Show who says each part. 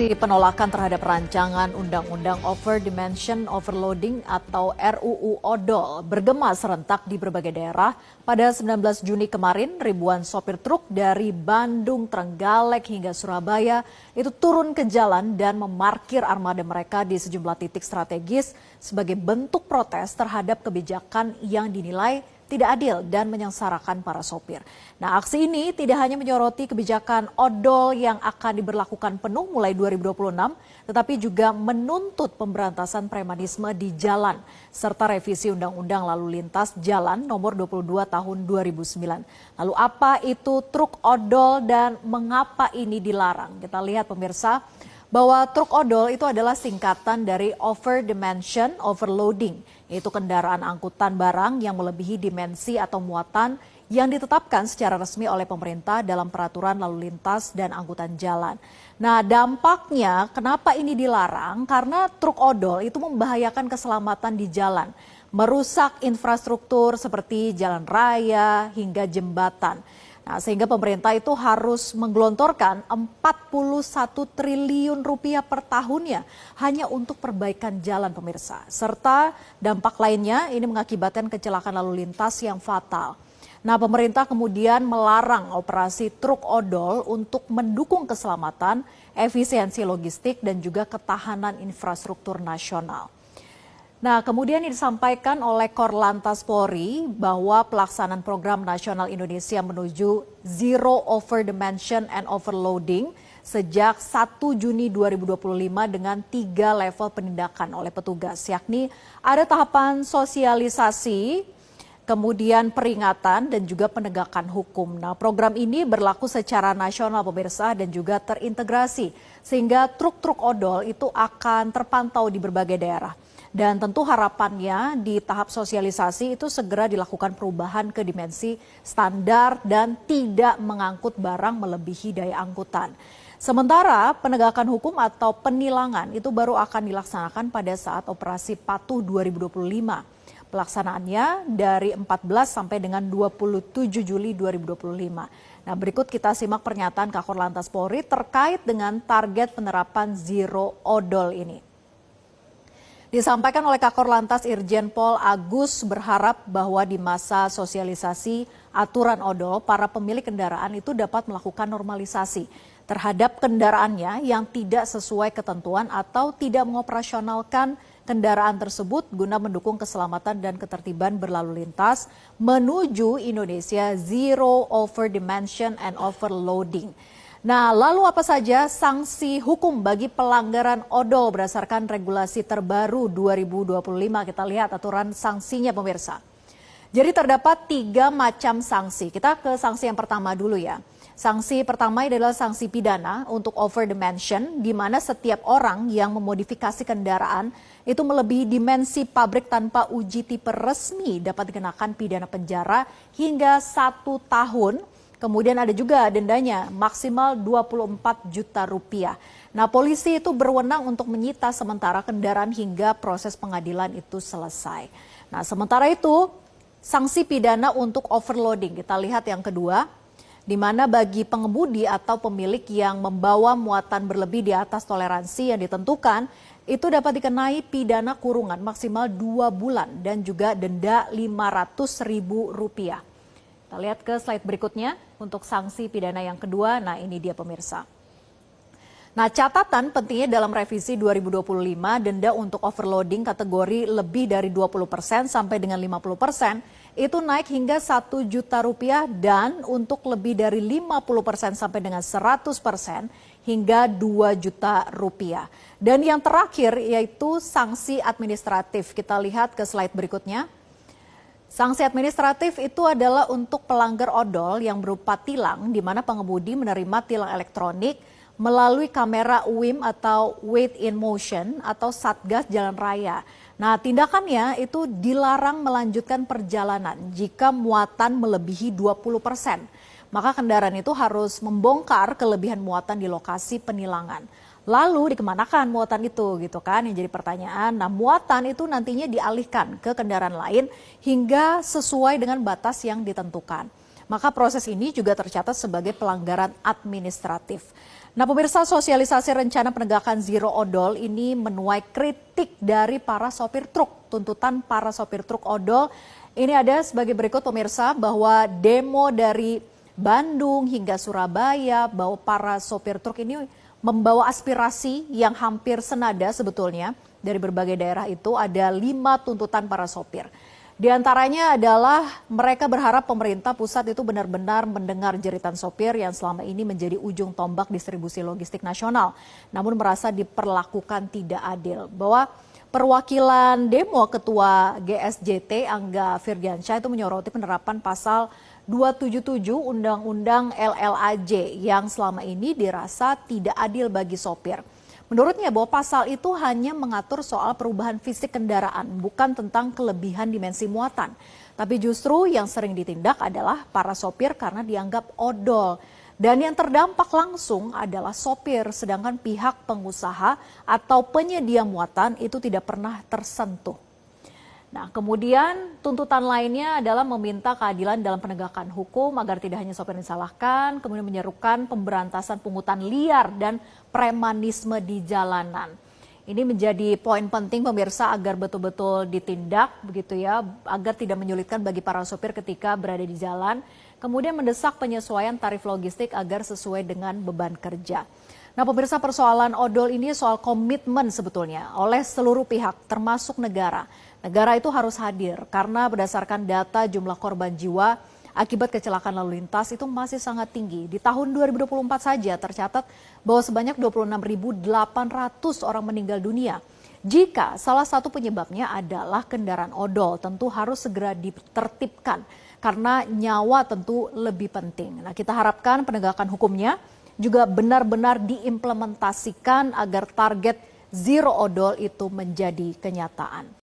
Speaker 1: Penolakan terhadap rancangan Undang-Undang Over Dimension Overloading atau RUU ODOL bergema serentak di berbagai daerah. Pada 19 Juni kemarin, ribuan sopir truk dari Bandung, Trenggalek hingga Surabaya itu turun ke jalan dan memarkir armada mereka di sejumlah titik strategis sebagai bentuk protes terhadap kebijakan yang dinilai tidak adil dan menyengsarakan para sopir. Nah, aksi ini tidak hanya menyoroti kebijakan odol yang akan diberlakukan penuh mulai 2026, tetapi juga menuntut pemberantasan premanisme di jalan, serta revisi Undang-Undang Lalu Lintas Jalan nomor 22 tahun 2009. Lalu apa itu truk odol dan mengapa ini dilarang? Kita lihat pemirsa, bahwa truk odol itu adalah singkatan dari over dimension overloading, yaitu kendaraan angkutan barang yang melebihi dimensi atau muatan yang ditetapkan secara resmi oleh pemerintah dalam peraturan lalu lintas dan angkutan jalan. Nah, dampaknya kenapa ini dilarang? Karena truk odol itu membahayakan keselamatan di jalan, merusak infrastruktur seperti jalan raya hingga jembatan. Nah, sehingga pemerintah itu harus menggelontorkan 41 triliun rupiah per tahunnya hanya untuk perbaikan jalan pemirsa. Serta dampak lainnya ini mengakibatkan kecelakaan lalu lintas yang fatal. Nah, pemerintah kemudian melarang operasi truk odol untuk mendukung keselamatan, efisiensi logistik dan juga ketahanan infrastruktur nasional. Nah, kemudian disampaikan oleh Korlantas Polri bahwa pelaksanaan program nasional Indonesia menuju Zero Over Dimension and Overloading sejak 1 Juni 2025 dengan 3 level penindakan oleh petugas, yakni ada tahapan sosialisasi, kemudian peringatan dan juga penegakan hukum. Nah, program ini berlaku secara nasional pemirsa dan juga terintegrasi sehingga truk-truk odol itu akan terpantau di berbagai daerah. Dan tentu harapannya di tahap sosialisasi itu segera dilakukan perubahan ke dimensi standar dan tidak mengangkut barang melebihi daya angkutan. Sementara penegakan hukum atau penilangan itu baru akan dilaksanakan pada saat operasi patuh 2025. Pelaksanaannya dari 14 sampai dengan 27 Juli 2025. Nah, berikut kita simak pernyataan Kakor Lantas Polri terkait dengan target penerapan Zero Odol ini. Disampaikan oleh Kakor Lantas Irjen Pol Agus berharap bahwa di masa sosialisasi aturan odol, para pemilik kendaraan itu dapat melakukan normalisasi terhadap kendaraannya yang tidak sesuai ketentuan atau tidak mengoperasionalkan kendaraan tersebut guna mendukung keselamatan dan ketertiban berlalu lintas menuju Indonesia Zero Over Dimension and Overloading. Nah, lalu apa saja sanksi hukum bagi pelanggaran odol berdasarkan regulasi terbaru 2025? Kita lihat aturan sanksinya pemirsa. Jadi terdapat 3 macam sanksi. Kita ke sanksi yang pertama dulu ya. Sanksi pertama adalah sanksi pidana untuk over dimension, di mana setiap orang yang memodifikasi kendaraan itu melebihi dimensi pabrik tanpa uji tipe resmi dapat dikenakan pidana penjara hingga 1 tahun. Kemudian ada juga dendanya maksimal 24 juta rupiah. Nah, polisi itu berwenang untuk menyita sementara kendaraan hingga proses pengadilan itu selesai. Nah, sementara itu sanksi pidana untuk overloading. Kita lihat yang kedua, di mana bagi pengemudi atau pemilik yang membawa muatan berlebih di atas toleransi yang ditentukan, itu dapat dikenai pidana kurungan maksimal 2 bulan dan juga denda Rp500.000. Kita lihat ke slide berikutnya untuk sanksi pidana yang kedua. Nah, ini dia pemirsa. Nah, catatan pentingnya dalam revisi 2025, denda untuk overloading kategori lebih dari 20% sampai dengan 50% itu naik hingga Rp1 juta dan untuk lebih dari 50% sampai dengan 100% hingga Rp2 juta. Dan yang terakhir yaitu sanksi administratif. Kita lihat ke slide berikutnya. Sanksi administratif itu adalah untuk pelanggar odol yang berupa tilang, di mana pengemudi menerima tilang elektronik melalui kamera WIM atau Weight in Motion atau Satgas Jalan Raya. Nah, tindakannya itu dilarang melanjutkan perjalanan jika muatan melebihi 20%. Maka kendaraan itu harus membongkar kelebihan muatan di lokasi penilangan. Lalu dikemanakan muatan itu gitu kan yang jadi pertanyaan. Nah, muatan itu nantinya dialihkan ke kendaraan lain hingga sesuai dengan batas yang ditentukan. Maka proses ini juga tercatat sebagai pelanggaran administratif. Nah, pemirsa, sosialisasi rencana penegakan zero odol ini menuai kritik dari para sopir truk. Tuntutan para sopir truk odol ini ada sebagai berikut, pemirsa, bahwa demo dari Bandung hingga Surabaya, bahwa para sopir truk ini membawa aspirasi yang hampir senada sebetulnya. Dari berbagai daerah itu ada 5 tuntutan para sopir. Di antaranya adalah mereka berharap pemerintah pusat itu benar-benar mendengar jeritan sopir yang selama ini menjadi ujung tombak distribusi logistik nasional. Namun merasa diperlakukan tidak adil. Bahwa perwakilan demo Ketua GSJT Angga Firdiansyah itu menyoroti penerapan pasal 277 Undang-Undang LLAJ yang selama ini dirasa tidak adil bagi sopir. Menurutnya bahwa pasal itu hanya mengatur soal perubahan fisik kendaraan, bukan tentang kelebihan dimensi muatan. Tapi justru yang sering ditindak adalah para sopir karena dianggap odol. Dan yang terdampak langsung adalah sopir, sedangkan pihak pengusaha atau penyedia muatan itu tidak pernah tersentuh. Nah, kemudian tuntutan lainnya adalah meminta keadilan dalam penegakan hukum agar tidak hanya sopir disalahkan, kemudian menyerukan pemberantasan pungutan liar dan premanisme di jalanan. Ini menjadi poin penting, pemirsa, agar betul-betul ditindak begitu ya, agar tidak menyulitkan bagi para sopir ketika berada di jalan. Kemudian mendesak penyesuaian tarif logistik agar sesuai dengan beban kerja. Nah, pemirsa, persoalan odol ini soal komitmen sebetulnya oleh seluruh pihak termasuk negara. Negara itu harus hadir karena berdasarkan data jumlah korban jiwa akibat kecelakaan lalu lintas itu masih sangat tinggi. Di tahun 2024 saja tercatat bahwa sebanyak 26.800 orang meninggal dunia. Jika salah satu penyebabnya adalah kendaraan odol, tentu harus segera ditertibkan karena nyawa tentu lebih penting. Nah, kita harapkan penegakan hukumnya juga benar-benar diimplementasikan agar target zero odol itu menjadi kenyataan.